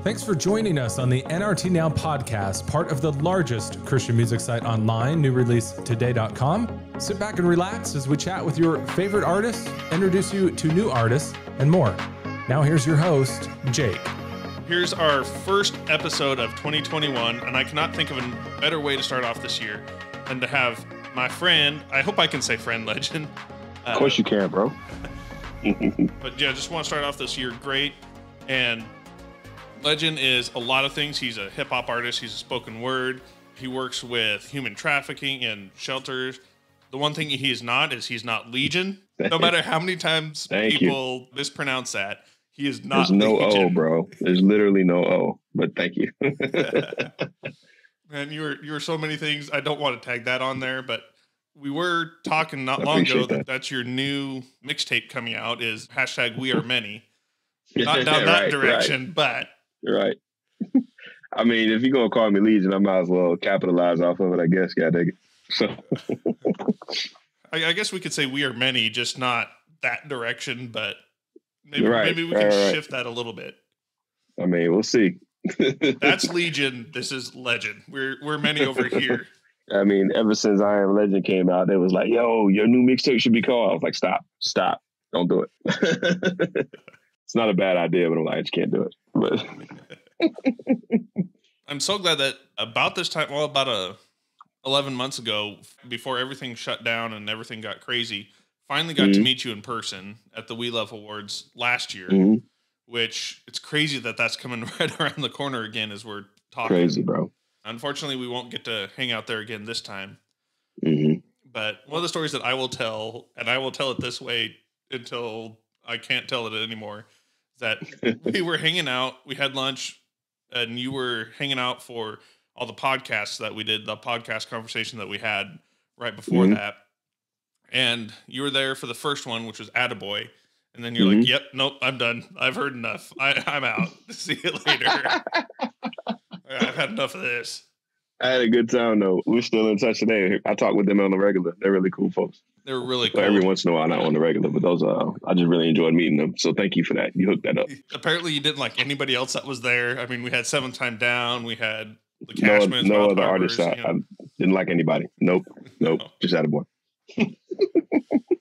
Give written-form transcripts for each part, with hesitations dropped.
Thanks for joining us on the NRT Now podcast, part of the largest Christian music site online, newreleasetoday.com. Sit back and relax as we chat with your favorite artists, introduce you to new artists, and more. Now here's your host, Jake. Here's our first episode of 2021, and I cannot think of a better way to start off this year than to have my friend, I hope I can say friend, Legin. Of course you can, bro. But yeah, just want to start off this year great. And Legin is a lot of things. He's a hip-hop artist. He's a spoken word. He works with human trafficking and shelters. The one thing he is not is he's not Legin. No matter how many times people mispronounce that, he is not There's no Legin. O, bro. There's literally no O, but thank you. Man, you were so many things. I don't want to tag that on there, but we were talking not long ago that's your new mixtape coming out is #WeAreMany. Not down that direction, but... Right. I mean, if you're going to call me Legion, I might as well capitalize off of it, I guess. God dang it. So. I guess we could say we are many, just not that direction, but maybe we can shift that a little bit. I mean, we'll see. That's Legion. This is Legend. We're many over here. I mean, ever since I Am Legend came out, it was like, yo, your new mixtape should be called. I was like, stop. Don't do it. It's not a bad idea, but I'm like, I just can't do it. But I'm so glad that about this time, about 11 months ago, before everything shut down and everything got crazy, finally got to meet you in person at the We Love Awards last year, which it's crazy that that's coming right around the corner again as we're talking. Crazy, bro. Unfortunately, we won't get to hang out there again this time. But one of the stories that I will tell, and I will tell it this way until I can't tell it anymore, that we were hanging out, we had lunch, and you were hanging out for all the podcasts that we did, the podcast conversation that we had right before that. And you were there for the first one, which was Attaboy. And then you're like, yep, nope, I'm done. I've heard enough. I'm out. See you later. I've had enough of this. I had a good time, though. We're still in touch today. I talk with them on the regular. They're really cool folks. They're really cool. So every once in a while, not on the regular, but those I just really enjoyed meeting them. So thank you for that. You hooked that up. Apparently, you didn't like anybody else that was there. I mean, we had Seventh Time Down. We had the Cashmans. No other artists. I didn't like anybody. Nope. Just Attaboy.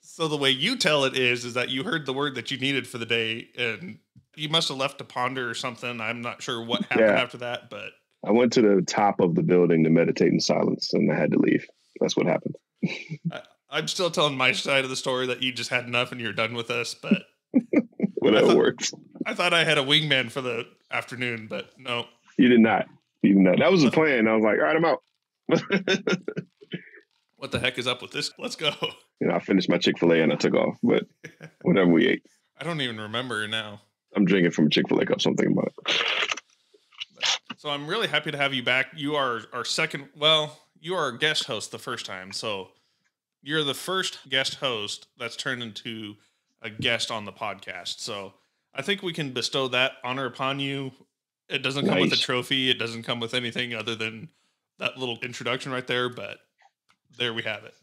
So the way you tell it is that you heard the word that you needed for the day, and you must have left to ponder or something. I'm not sure what happened after that, but I went to the top of the building to meditate in silence, and I had to leave. That's what happened. I'm still telling my side of the story that you just had enough and you're done with us, but whatever works. I thought I had a wingman for the afternoon, but no. You did not. That was the plan. I was like, all right, I'm out. What the heck is up with this? Let's go. I finished my Chick-fil-A and I took off, but whatever we ate. I don't even remember now. I'm drinking from a Chick-fil-A cup, something about it. So I'm really happy to have you back. You are our second, you are a guest host the first time. So you're the first guest host that's turned into a guest on the podcast. So I think we can bestow that honor upon you. It doesn't come with a trophy. It doesn't come with anything other than that little introduction right there. But there we have it.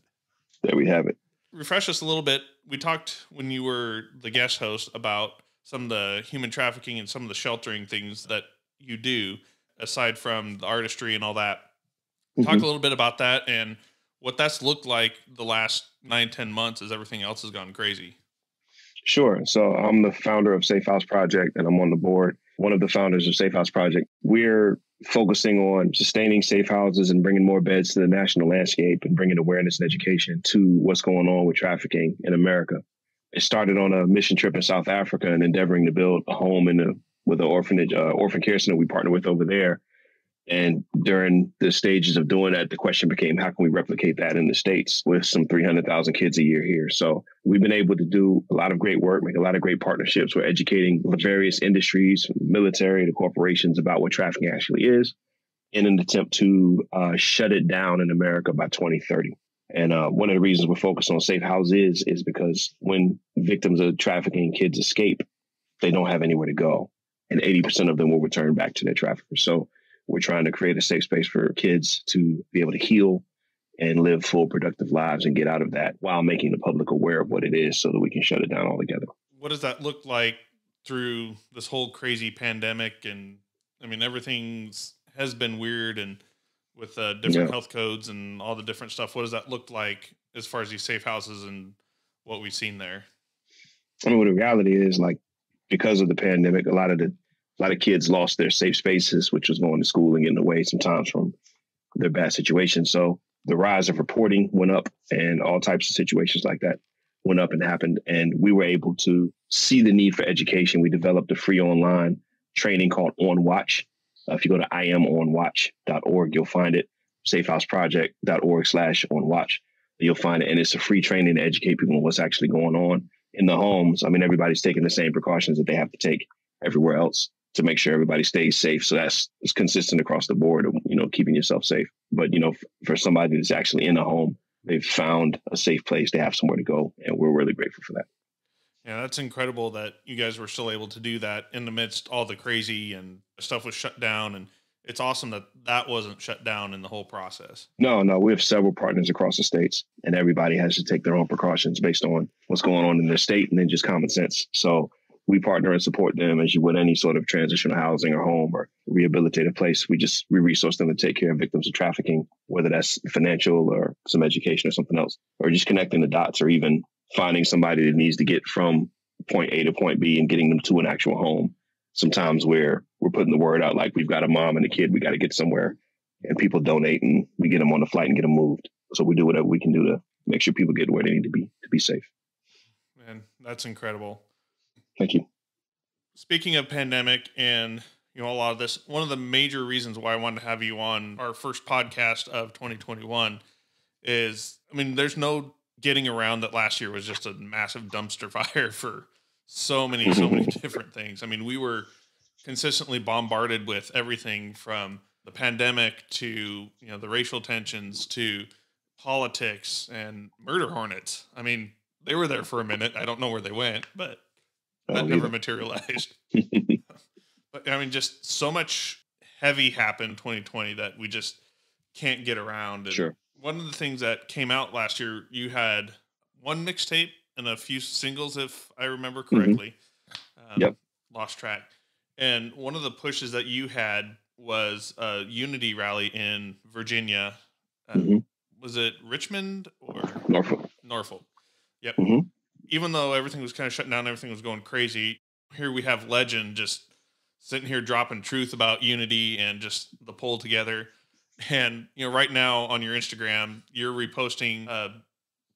There we have it. Refresh us a little bit. We talked when you were the guest host about some of the human trafficking and some of the sheltering things that you do aside from the artistry and all that. Talk a little bit about that and what that's looked like the last 9-10 months as everything else has gone crazy. Sure. So I'm the founder of Safe House Project, and I'm on the board. One of the founders of Safe House Project. We're focusing on sustaining safe houses and bringing more beds to the national landscape and bringing awareness and education to what's going on with trafficking in America. It started on a mission trip in South Africa and endeavoring to build a home with an orphanage, orphan care center we partner with over there. And during the stages of doing that, the question became, how can we replicate that in the States with some 300,000 kids a year here? So we've been able to do a lot of great work, make a lot of great partnerships. We're educating the various industries, from the military to corporations, about what trafficking actually is in an attempt to shut it down in America by 2030. And one of the reasons we're focused on safe houses is because when victims of trafficking kids escape, they don't have anywhere to go. And 80% of them will return back to their traffickers. So we're trying to create a safe space for kids to be able to heal and live full, productive lives and get out of that while making the public aware of what it is so that we can shut it down altogether. What does that look like through this whole crazy pandemic? And I mean, has been weird, and with different health codes and all the different stuff. What does that look like as far as these safe houses and what we've seen there? I mean, what the reality is, like, because of the pandemic, a lot of kids lost their safe spaces, which was going to school and getting away sometimes from their bad situations. So the rise of reporting went up, and all types of situations like that went up and happened. And we were able to see the need for education. We developed a free online training called On Watch. If you go to iamonwatch.org, you'll find it. safehouseproject.org/onwatch. You'll find it. And it's a free training to educate people on what's actually going on in the homes. I mean, everybody's taking the same precautions that they have to take everywhere else to make sure everybody stays safe. So it's consistent across the board of, keeping yourself safe. But, for somebody that's actually in a home, they've found a safe place. They have somewhere to go. And we're really grateful for that. Yeah, that's incredible that you guys were still able to do that in the midst all the crazy and stuff was shut down. And it's awesome that wasn't shut down in the whole process. No, we have several partners across the states, and everybody has to take their own precautions based on what's going on in their state and then just common sense. So we partner and support them as you would any sort of transitional housing or home or rehabilitative place. We resource them to take care of victims of trafficking, whether that's financial or some education or something else, or just connecting the dots, or even finding somebody that needs to get from point A to point B and getting them to an actual home. Sometimes we're putting the word out, like, we've got a mom and a kid, we got to get somewhere, and people donate and we get them on the flight and get them moved. So we do whatever we can do to make sure people get where they need to be safe. Man, that's incredible. Thank you. Speaking of pandemic and, a lot of this, one of the major reasons why I wanted to have you on our first podcast of 2021 is, I mean, there's no getting around that last year was just a massive dumpster fire for so many different things. I mean, we were consistently bombarded with everything from the pandemic to, the racial tensions to politics and murder hornets. I mean, they were there for a minute. I don't know where they went, but that never materialized. But I mean, just so much heavy happened in 2020 that we just can't get around. And sure. One of the things that came out last year, you had one mixtape and a few singles, if I remember correctly. Yep. Lost track. And one of the pushes that you had was a unity rally in Virginia. Was it Richmond or Norfolk? Yep. Even though everything was kind of shut down, everything was going crazy. Here we have Legin just sitting here dropping truth about unity and just the pull together. And, right now on your Instagram, you're reposting a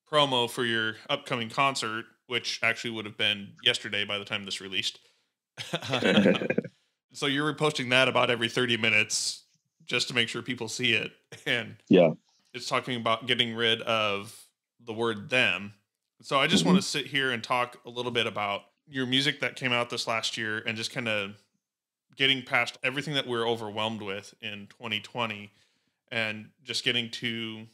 promo for your upcoming concert, which actually would have been yesterday by the time this released. So you're reposting that about every 30 minutes just to make sure people see it. And it's talking about getting rid of the word them. So I just want to sit here and talk a little bit about your music that came out this last year and just kind of getting past everything that we're overwhelmed with in 2020 and just getting to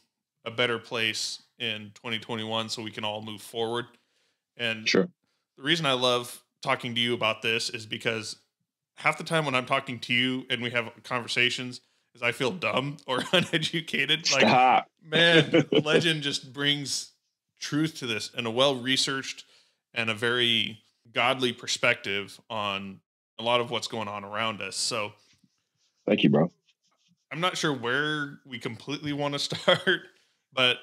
a better place in 2021 so we can all move forward. And sure. The reason I love talking to you about this is because half the time when I'm talking to you and we have conversations is I feel dumb or uneducated. Stop. Man, Legin just brings truth to this and a well-researched and a very godly perspective on a lot of what's going on around us. So thank you, bro. I'm not sure where we completely want to start, but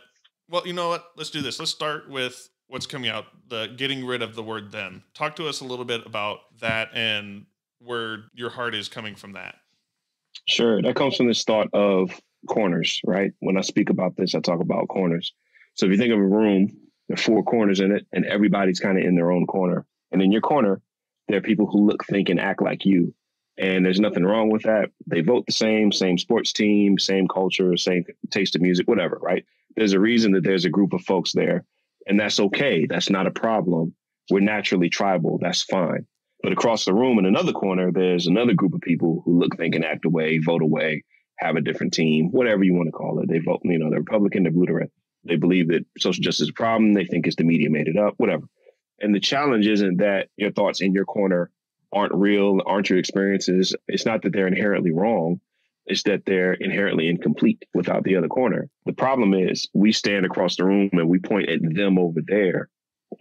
well, you know what? Let's do this. Let's start with what's coming out, the getting rid of the word them. Talk to us a little bit about that and where your heart is coming from that. Sure. That comes from this thought of corners, right? When I speak about this, I talk about corners. So if you think of a room, there are 4 corners in it and everybody's kind of in their own corner. And in your corner, there are people who look, think, and act like you. And there's nothing wrong with that. They vote the same sports team, same culture, same taste of music, whatever, right? There's a reason that there's a group of folks there. And that's okay. That's not a problem. We're naturally tribal. That's fine. But across the room in another corner, there's another group of people who look, think, and act away, vote away, have a different team, whatever you want to call it. They vote, they're Republican, they're blue to red. They believe that social justice is a problem. They think it's the media made it up, whatever. And the challenge isn't that your thoughts in your corner aren't real, aren't your experiences. It's not that they're inherently wrong. It's that they're inherently incomplete without the other corner. The problem is we stand across the room and we point at them over there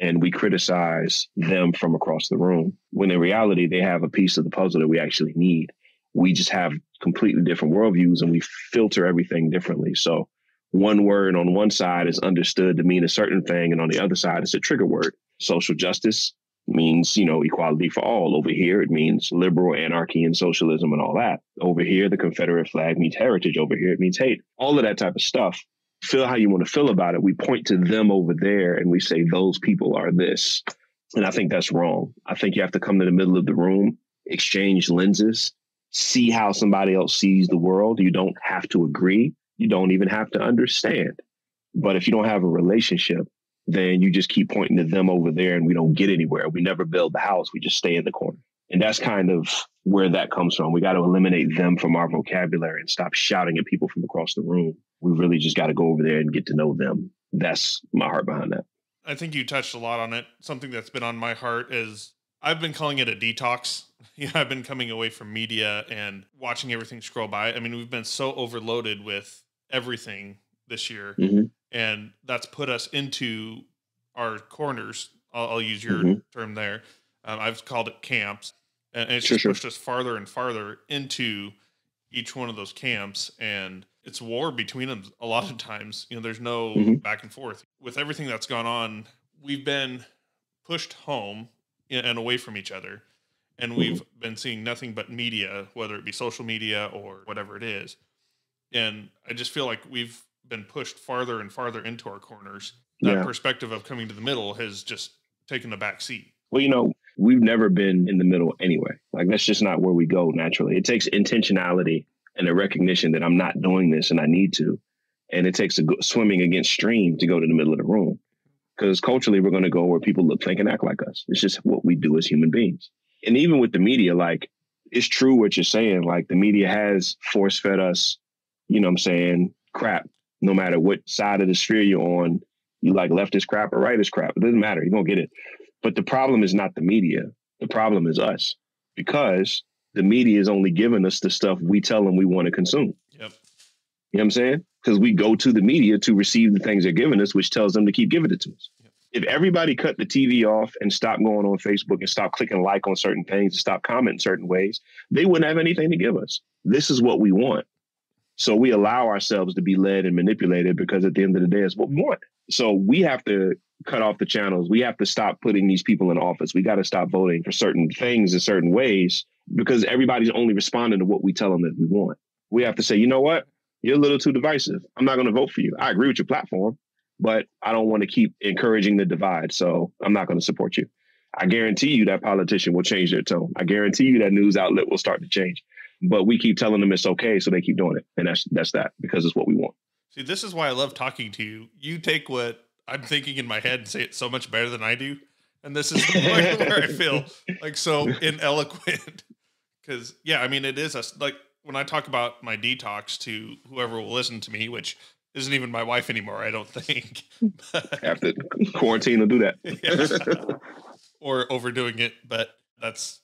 and we criticize them from across the room, when in reality, they have a piece of the puzzle that we actually need. We just have completely different worldviews and we filter everything differently. So one word on one side is understood to mean a certain thing, and on the other side, it's a trigger word. Social justice means, equality for all. Over here, it means liberal anarchy and socialism and all that. Over here, the Confederate flag means heritage. Over here, it means hate. All of that type of stuff. Feel how you want to feel about it. We point to them over there and we say those people are this. And I think that's wrong. I think you have to come to the middle of the room, exchange lenses, see how somebody else sees the world. You don't have to agree. You don't even have to understand. But if you don't have a relationship, then you just keep pointing to them over there and we don't get anywhere. We never build the house. We just stay in the corner. And that's kind of where that comes from. We got to eliminate them from our vocabulary and stop shouting at people from across the room. We really just got to go over there and get to know them. That's my heart behind that. I think you touched a lot on it. Something that's been on my heart is I've been calling it a detox. I've been coming away from media and watching everything scroll by. I mean, we've been so overloaded with everything this year, and that's put us into our corners. I'll use your term there. I've called it camps, and it's just pushed us farther and farther into each one of those camps, and it's war between them a lot of times. There's no back and forth. With everything that's gone on, we've been pushed home and away from each other, and we've been seeing nothing but media, whether it be social media or whatever it is. And I just feel like we've been pushed farther and farther into our corners. That perspective of coming to the middle has just taken a back seat. Well, we've never been in the middle anyway. Like, that's just not where we go naturally. It takes intentionality and a recognition that I'm not doing this and I need to. And it takes swimming against stream to go to the middle of the room. Because culturally, we're going to go where people look, think, and act like us. It's just what we do as human beings. And even with the media, like, it's true what you're saying. Like, the media has force fed us, crap. No matter what side of the sphere you're on, you like left is crap or right is crap. It doesn't matter. You're going to get it. But the problem is not the media. The problem is us, because the media is only giving us the stuff we tell them we want to consume. Yep. You know what I'm saying? Because we go to the media to receive the things they're giving us, which tells them to keep giving it to us. Yep. If everybody cut the TV off and stopped going on Facebook and stopped clicking like on certain things and stopped commenting certain ways, they wouldn't have anything to give us. This is what we want. So we allow ourselves to be led and manipulated because at the end of the day, it's what we want. So we have to cut off the channels. We have to stop putting these people in office. We got to stop voting for certain things in certain ways because everybody's only responding to what we tell them that we want. We have to say, you know what? You're a little too divisive. I'm not going to vote for you. I agree with your platform, but I don't want to keep encouraging the divide. So I'm not going to support you. I guarantee you that politician will change their tone. I guarantee you that news outlet will start to change. But we keep telling them it's okay, so they keep doing it. And that's that, because it's what we want. See, this is why I love talking to you. You take what I'm thinking in my head and say it so much better than I do. And this is where I feel like so ineloquent. Because, it is like when I talk about my detox to whoever will listen to me, which isn't even my wife anymore, I don't think. After quarantine will do that. Or overdoing it. But that's,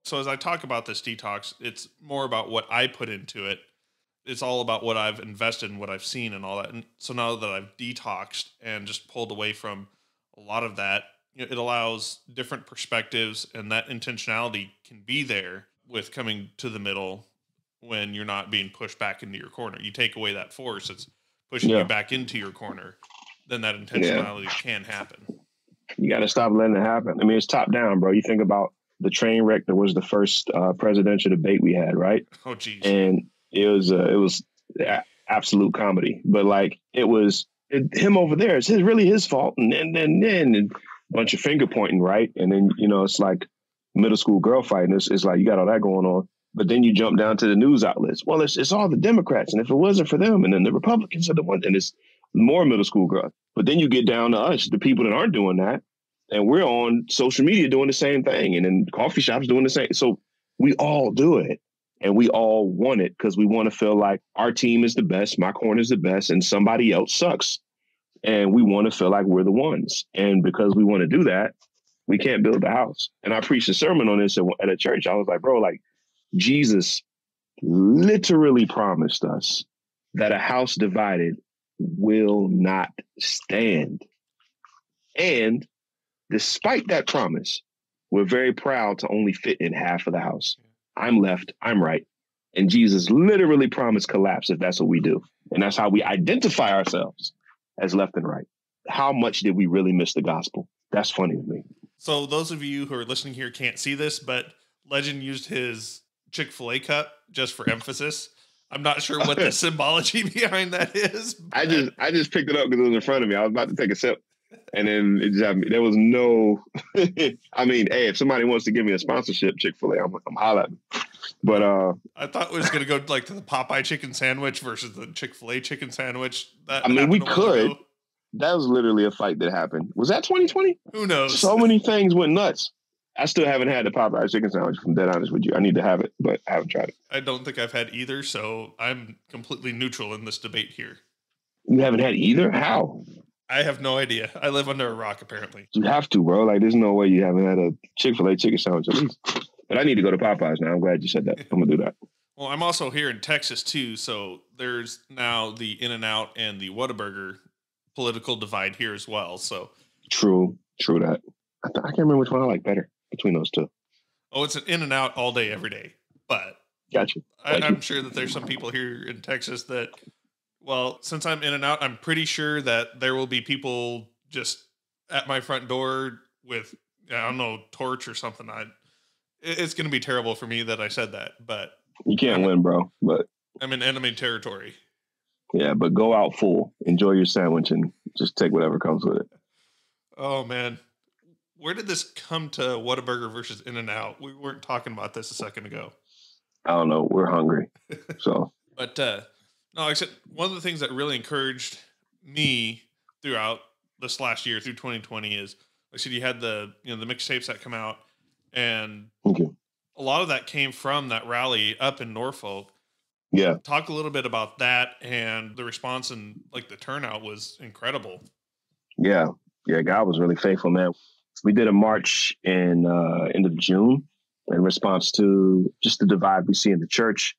So as I talk about this detox, it's more about what I put into it. It's all about what I've invested and what I've seen and all that. And so now that I've detoxed and just pulled away from a lot of that, it allows different perspectives, and that intentionality can be there with coming to the middle when you're not being pushed back into your corner. You take away that force, it's pushing you back into your corner, then that intentionality can happen. You got to stop letting it happen. I mean, it's top down, bro. You think about the train wreck that was the first presidential debate we had, right? Oh, geez. And it was absolute comedy. But like, it was him over there. It's really his fault. And then a bunch of finger pointing, right? And then, it's like middle school girl fighting. It's like, you got all that going on. But then you jump down to the news outlets. Well, it's all the Democrats. And if it wasn't for them, and then the Republicans are the ones, and it's more middle school girl. But then you get down to us, the people that aren't doing that. And we're on social media doing the same thing, and then coffee shops doing the same. So we all do it, and we all want it because we want to feel like our team is the best, my corner is the best, and somebody else sucks. And we want to feel like we're the ones. And because we want to do that, we can't build the house. And I preached a sermon on this at a church. I was like, bro, like Jesus literally promised us that a house divided will not stand. And despite that promise, we're very proud to only fit in half of the house. I'm left, I'm right. And Jesus literally promised collapse if that's what we do. And that's how we identify ourselves as left and right. How much did we really miss the gospel? That's funny to me. So those of you who are listening here can't see this, but Legend used his Chick-fil-A cup just for emphasis. I'm not sure what the symbology behind that is. I just picked it up because it was in front of me. I was about to take a sip. And then it just there was no, I mean, hey, if somebody wants to give me a sponsorship, Chick-fil-A, I'm hollering. But I thought it was going to go like to the Popeye chicken sandwich versus the Chick-fil-A chicken sandwich. I mean, we could. That was literally a fight that happened. Was that 2020? Who knows? So many things went nuts. I still haven't had the Popeye chicken sandwich, if I'm dead honest with you. I need to have it, but I haven't tried it. I don't think I've had either, so I'm completely neutral in this debate here. You haven't had either? How? I have no idea. I live under a rock, apparently. You have to, bro. Like, there's no way you haven't had a Chick-fil-A chicken sandwich at least. But I need to go to Popeyes now. I'm glad you said that. I'm going to do that. Well, I'm also here in Texas, too, so there's now the In-N-Out and the Whataburger political divide here as well. So True that. I can't remember which one I like better between those two. Oh, it's an In-N-Out all day, every day. But Gotcha. I'm sure that there's some people here in Texas that, well, since I'm In-N-Out, I'm pretty sure that there will be people just at my front door with, I don't know, torch or something. It's going to be terrible for me that I said that, but you can't win, bro. But I'm in enemy territory. Yeah, but go out full, enjoy your sandwich, and just take whatever comes with it. Oh man, where did this come to Whataburger versus In-N-Out? We weren't talking about this a second ago. I don't know. We're hungry, so. But no, like I said, one of the things that really encouraged me throughout this last year, through 2020, is like I said, you had the mixtapes that come out, and a lot of that came from that rally up in Norfolk. Yeah. Talk a little bit about that, and the response and like the turnout was incredible. Yeah. God was really faithful, man. We did a march in end of June in response to just the divide we see in the church,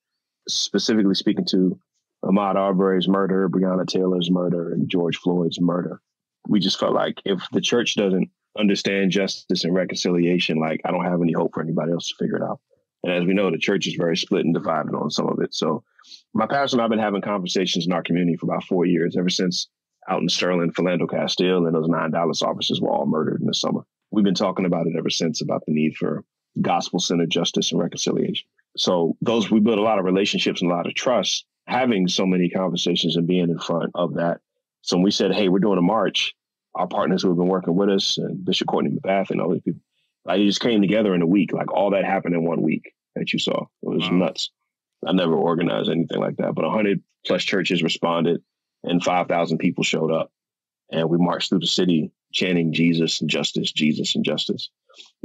specifically speaking to Ahmaud Arbery's murder, Breonna Taylor's murder, and George Floyd's murder. We just felt like if the church doesn't understand justice and reconciliation, like I don't have any hope for anybody else to figure it out. And as we know, the church is very split and divided on some of it. So my pastor and I have been having conversations in our community for about 4 years, ever since out in Sterling, Philando Castile, and those 9 Dallas officers were all murdered in the summer. We've been talking about it ever since, about the need for gospel-centered justice and reconciliation. So we built a lot of relationships and a lot of trust, having so many conversations and being in front of that. So when we said, hey, we're doing a march, our partners who have been working with us, and Bishop Courtney McBath and all these people, like it just came together in a week. Like all that happened in 1 week that you saw. It was nuts. I never organized anything like that, but 100 plus churches responded and 5,000 people showed up. And we marched through the city chanting Jesus and justice, Jesus and justice.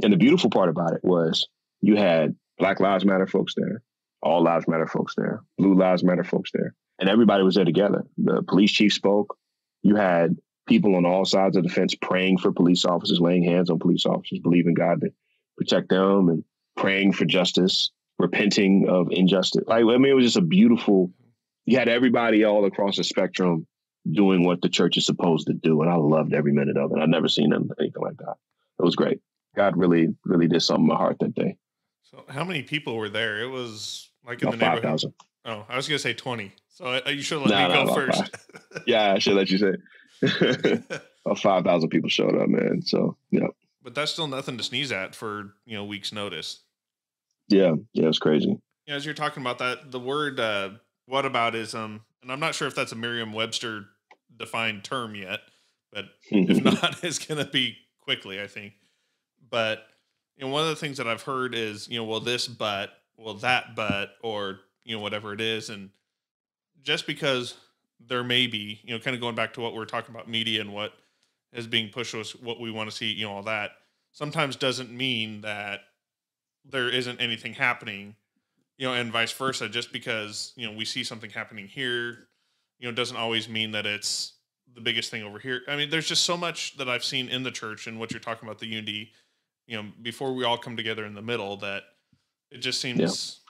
And the beautiful part about it was you had Black Lives Matter folks there, All Lives Matter folks there, Blue Lives Matter folks there, and everybody was there together. The police chief spoke. You had people on all sides of the fence praying for police officers, laying hands on police officers, believing God to protect them, and praying for justice, repenting of injustice. Like, I mean, it was just a beautiful, you had everybody all across the spectrum doing what the church is supposed to do. And I loved every minute of it. I've never seen anything like that. It was great. God really, really did something in my heart that day. So how many people were there? It was like in about the neighborhood. 5,000. Oh, I was going to say 20. So you should let me go first. Yeah, I should let you say. About 5,000 people showed up, man. So, yeah. But that's still nothing to sneeze at for, weeks notice. Yeah, it's crazy. As you're talking about that, the word whataboutism, and I'm not sure if that's a Merriam-Webster defined term yet, but if not, it's going to be quickly, I think. But one of the things that I've heard is, well, this but, well, that but, or, whatever it is. And just because there may be, kind of going back to what we're talking about media and what is being pushed to us, what we want to see, all that sometimes doesn't mean that there isn't anything happening, and vice versa. Just because, we see something happening here, doesn't always mean that it's the biggest thing over here. I mean, there's just so much that I've seen in the church and what you're talking about, the unity, before we all come together in the middle, that it just seems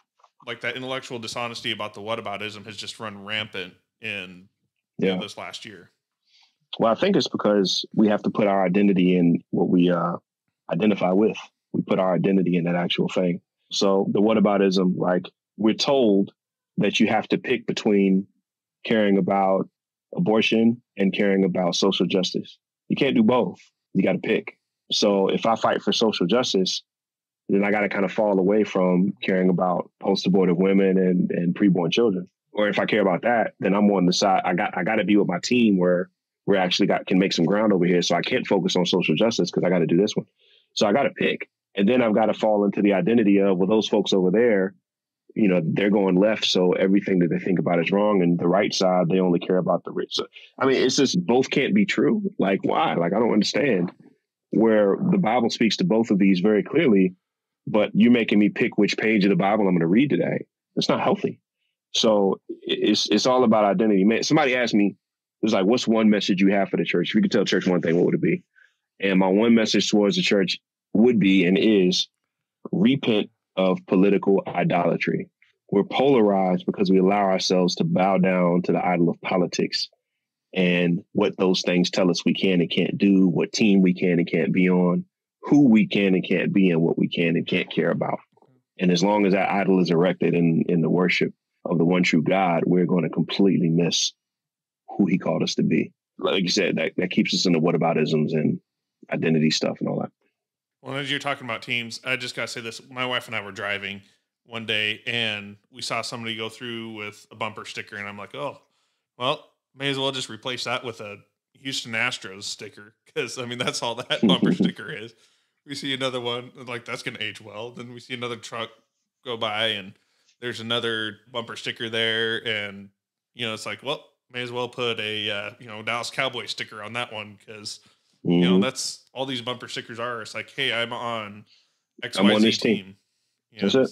like that intellectual dishonesty about the whataboutism has just run rampant in this last year. Well, I think it's because we have to put our identity in what we identify with. We put our identity in that actual thing. So the whataboutism, like we're told that you have to pick between caring about abortion and caring about social justice. You can't do both. You got to pick. So if I fight for social justice, then I got to kind of fall away from caring about post-abortive women and preborn children. Or if I care about that, then I'm on the side. I got to be with my team where we actually can make some ground over here. So I can't focus on social justice because I got to do this one. So I got to pick. And then I've got to fall into the identity of, well, those folks over there, you know, they're going left. So everything that they think about is wrong. And the right side, they only care about the rich. So, I mean, it's just both can't be true. Like, why? Like, I don't understand where the Bible speaks to both of these very clearly, but you're making me pick which page of the Bible I'm going to read today. It's not healthy. So it's all about identity. Man, somebody asked me, it was like, what's one message you have for the church? If you could tell church one thing, what would it be? And my one message towards the church would be and is repent of political idolatry. We're polarized because we allow ourselves to bow down to the idol of politics and what those things tell us we can and can't do, what team we can and can't be on, who we can and can't be, and what we can and can't care about. And as long as that idol is erected in the worship of the one true God, we're going to completely miss who he called us to be. Like you said, that keeps us in the whataboutisms and identity stuff and all that. Well, as you're talking about teams, I just got to say this. My wife and I were driving one day and we saw somebody go through with a bumper sticker. And I'm like, oh, well, may as well just replace that with a Houston Astros sticker. Because, I mean, that's all that bumper sticker is. We see another one, like, that's going to age well. Then we see another truck go by and there's another bumper sticker there. And, you know, it's like, well, may as well put a, Dallas Cowboy sticker on that one because, you know, that's all these bumper stickers are. It's like, hey, I'm on XYZ team. That's it.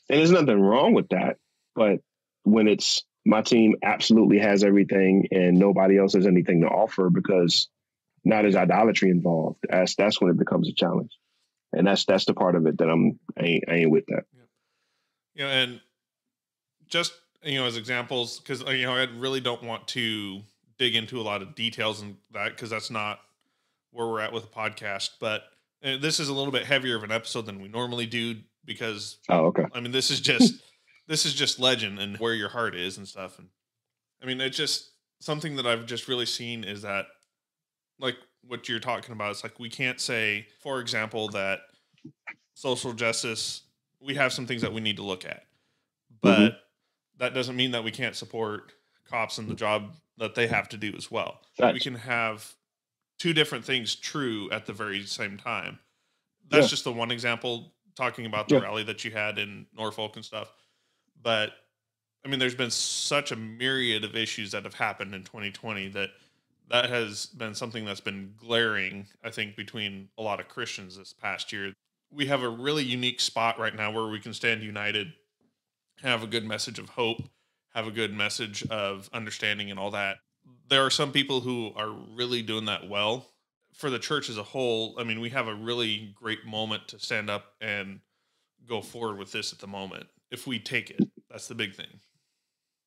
And there's nothing wrong with that. But when it's my team absolutely has everything and nobody else has anything to offer because now there's idolatry involved, that's when it becomes a challenge. And that's the part of it that I ain't with that. Yeah. And just, as examples, because, I really don't want to dig into a lot of details in that because that's not where we're at with the podcast. But this is a little bit heavier of an episode than we normally do because, okay. I mean, this is just Legin and where your heart is and stuff. And I mean, it's just something that I've just really seen is that, like what you're talking about, it's like we can't say, for example, that social justice, we have some things that we need to look at, but that doesn't mean that we can't support cops and the job that they have to do as well. Right. We can have two different things true at the very same time. That's just the one example, talking about the rally that you had in Norfolk and stuff. But I mean, there's been such a myriad of issues that have happened in 2020 that has been something that's been glaring, I think, between a lot of Christians this past year. We have a really unique spot right now where we can stand united, have a good message of hope, have a good message of understanding and all that. There are some people who are really doing that well. For the church as a whole, I mean, we have a really great moment to stand up and go forward with this at the moment. If we take it, that's the big thing.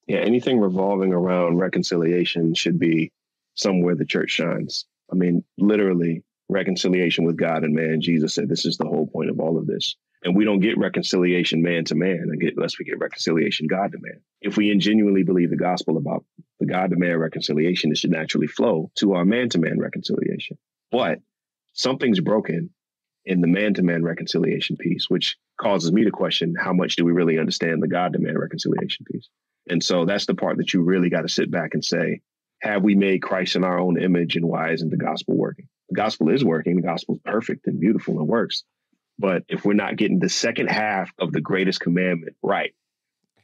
Yeah, anything revolving around reconciliation should be somewhere the church shines. I mean, literally reconciliation with God and man. Jesus said this is the whole point of all of this. And we don't get reconciliation man to man unless we get reconciliation God to man. If we genuinely believe the gospel about the God to man reconciliation, it should naturally flow to our man to man reconciliation. But something's broken in the man to man reconciliation piece, which causes me to question how much do we really understand the God to man reconciliation piece? And so that's the part that you really got to sit back and say, have we made Christ in our own image, and why isn't the gospel working? The gospel is working. The gospel is perfect and beautiful and works. But if we're not getting the second half of the greatest commandment right,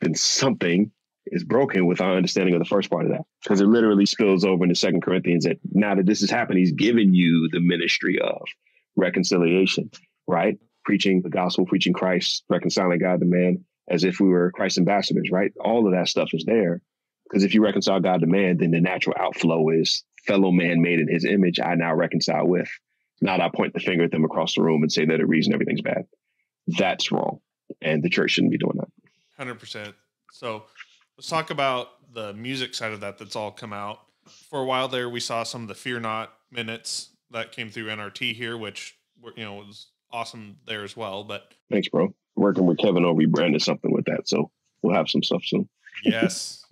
then something is broken with our understanding of the first part of that. Because it literally spills over into 2 Corinthians that now that this has happened, he's given you the ministry of reconciliation, right? Preaching the gospel, preaching Christ, reconciling God to man as if we were Christ's ambassadors, right? All of that stuff is there. Because if you reconcile God to man, then the natural outflow is fellow man made in his image, I now reconcile with. Not I point the finger at them across the room and say they're the reason everything's bad. That's wrong. And the church shouldn't be doing that. 100%. So let's talk about the music side of that. That's all come out. For a while there, we saw some of the Fear Not minutes that came through NRT here, which was awesome there as well. But thanks, bro. Working with Kevin on rebranding something with that, so we'll have some stuff soon. Yes.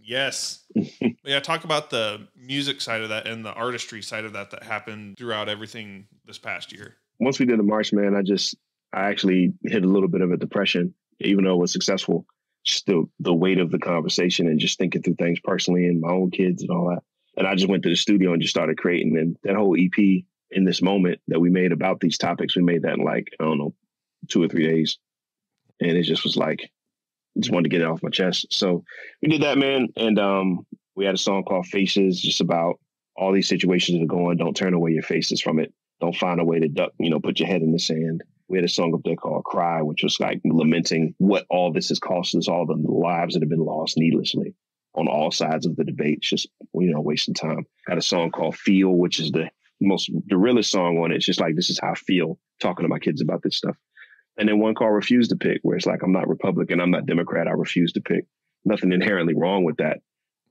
But yeah, talk about the music side of that and the artistry side of that happened throughout everything this past year. Once we did the march, man, I actually hit a little bit of a depression, even though it was successful. Just the weight of the conversation and just thinking through things personally and my own kids and all that. And I just went to the studio and just started creating. And that whole EP in this moment that we made about these topics, we made that in like, I don't know, 2 or 3 days. And it just was like, I just wanted to get it off my chest. So we did that, man. And we had a song called Faces, just about all these situations that are going. Don't turn away your faces from it. Don't find a way to duck, put your head in the sand. We had a song up there called Cry, which was like lamenting what all this has cost us, all the lives that have been lost needlessly on all sides of the debate, just, wasting time. Had a song called Feel, which is the realest song on it. It's just like, this is how I feel talking to my kids about this stuff. And then one called Refuse to Pick, where it's like, I'm not Republican, I'm not Democrat, I refuse to pick. Nothing inherently wrong with that,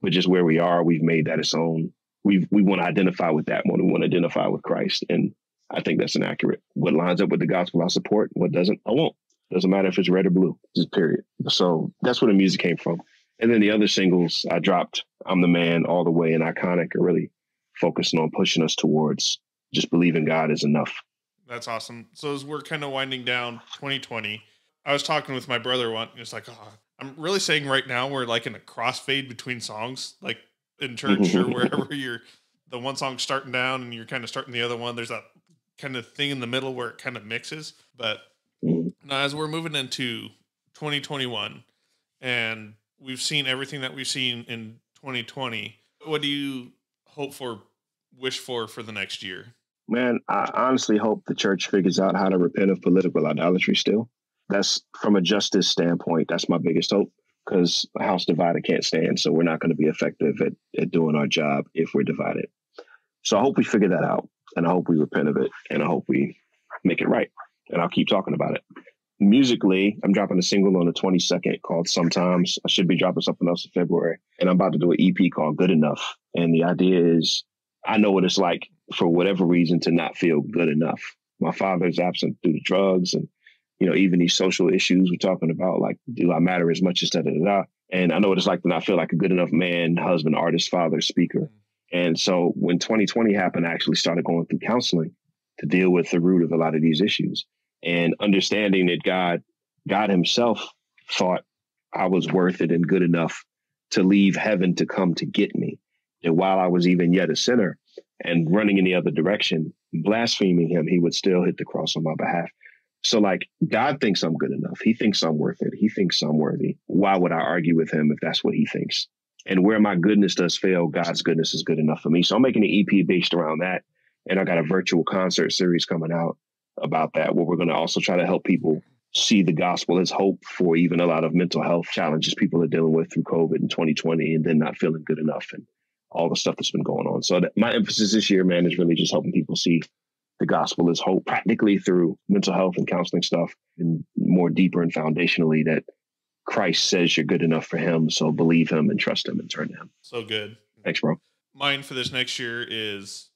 but just where we are, we've made that its own. We want to identify with that one. We want to identify with Christ. And I think that's inaccurate. What lines up with the gospel, I support. What doesn't, I won't. Doesn't matter if it's red or blue, just period. So that's where the music came from. And then the other singles I dropped, I'm the Man, All the Way, and Iconic are really focusing on pushing us towards just believing God is enough. That's awesome. So as we're kind of winding down 2020, I was talking with my brother once, and it's like, I'm really saying right now we're like in a crossfade between songs, like in church or wherever the one song's starting down and you're kind of starting the other one. There's that kind of thing in the middle where it kind of mixes. But now as we're moving into 2021 and we've seen everything that we've seen in 2020, what do you hope for, wish for the next year? Man, I honestly hope the church figures out how to repent of political idolatry still. That's from a justice standpoint. That's my biggest hope, because a house divided can't stand. So we're not going to be effective at doing our job if we're divided. So I hope we figure that out, and I hope we repent of it, and I hope we make it right. And I'll keep talking about it. Musically, I'm dropping a single on the 22nd called Sometimes. I should be dropping something else in February. And I'm about to do an EP called Good Enough. And the idea is, I know what it's like for whatever reason to not feel good enough. My father's absent due to drugs and, even these social issues we're talking about, like, do I matter as much as da-da-da-da? And I know what it's like to not feel like a good enough man, husband, artist, father, speaker. And so when 2020 happened, I actually started going through counseling to deal with the root of a lot of these issues and understanding that God himself thought I was worth it and good enough to leave heaven to come to get me. That while I was even yet a sinner and running in the other direction, blaspheming him, he would still hit the cross on my behalf. So like, God thinks I'm good enough. He thinks I'm worth it. He thinks I'm worthy. Why would I argue with him if that's what he thinks? And where my goodness does fail, God's goodness is good enough for me. So I'm making an EP based around that. And I got a virtual concert series coming out about that, where we're going to also try to help people see the gospel as hope for even a lot of mental health challenges people are dealing with through COVID in 2020 and then not feeling good enough and all the stuff that's been going on. So my emphasis this year, man, is really just helping people see the gospel as hope practically through mental health and counseling stuff, and more deeper and foundationally that Christ says you're good enough for him. So believe him and trust him and turn to him. So good. Thanks, bro. Mine for this next year is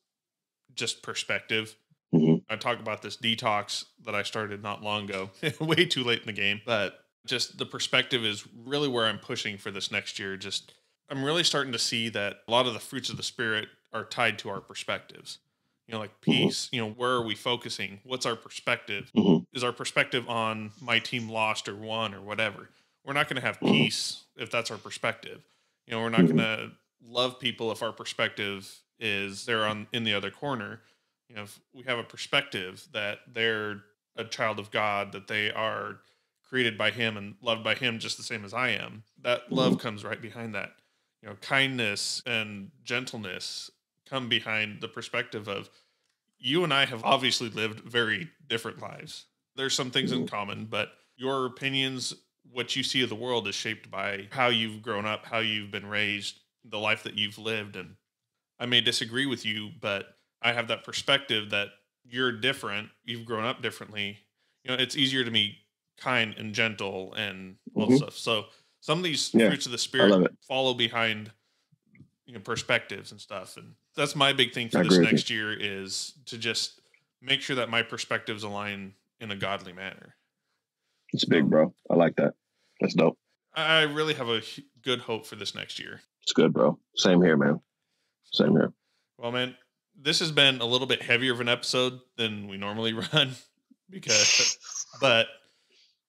just perspective. I talk about this detox that I started not long ago, way too late in the game, but just the perspective is really where I'm pushing for this next year. Just, I'm really starting to see that a lot of the fruits of the Spirit are tied to our perspectives. Like peace, where are we focusing? What's our perspective? Is our perspective on my team lost or won or whatever? We're not going to have peace if that's our perspective. We're not going to love people if our perspective is they're in the other corner. If we have a perspective that they're a child of God, that they are created by him and loved by him just the same as I am, that love comes right behind that. Kindness and gentleness come behind the perspective of you and I have obviously lived very different lives. There's some things in common, but your opinions, what you see of the world is shaped by how you've grown up, how you've been raised, the life that you've lived. And I may disagree with you, but I have that perspective that you're different. You've grown up differently. It's easier to be kind and gentle and all stuff. So some of these Yeah, fruits of the I spirit love it. follow behind, perspectives and stuff. And that's my big thing for I this agree with next year is to just make sure that my perspectives align in a godly manner. It's big, bro. I like that. That's dope. I really have a good hope for this next year. It's good, bro. Same here, man. Same here. Well, man, this has been a little bit heavier of an episode than we normally run but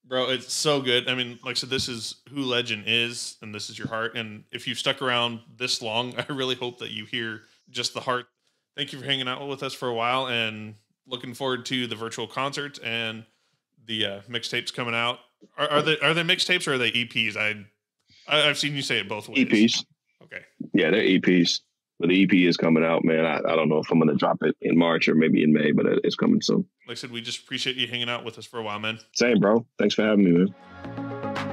bro, it's so good. I mean, like I said, this is who Legin is, and this is your heart. And if you've stuck around this long, I really hope that you hear just the heart. Thank you for hanging out with us for a while, and looking forward to the virtual concerts and the mixtapes coming out. Are they mixtapes or are they EPs? I've seen you say it both ways. EPs. Okay. Yeah, they're EPs. But the EP is coming out, man. I don't know if I'm going to drop it in March or maybe in May, but it's coming soon. Like I said, we just appreciate you hanging out with us for a while, man. Same, bro. Thanks for having me, man.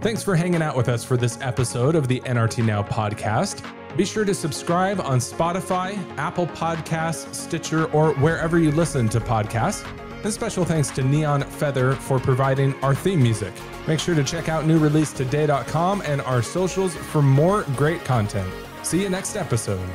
Thanks for hanging out with us for this episode of the NRT Now podcast. Be sure to subscribe on Spotify, Apple Podcasts, Stitcher, or wherever you listen to podcasts. And special thanks to Neon Feather for providing our theme music. Make sure to check out newreleasetoday.com and our socials for more great content. See you next episode.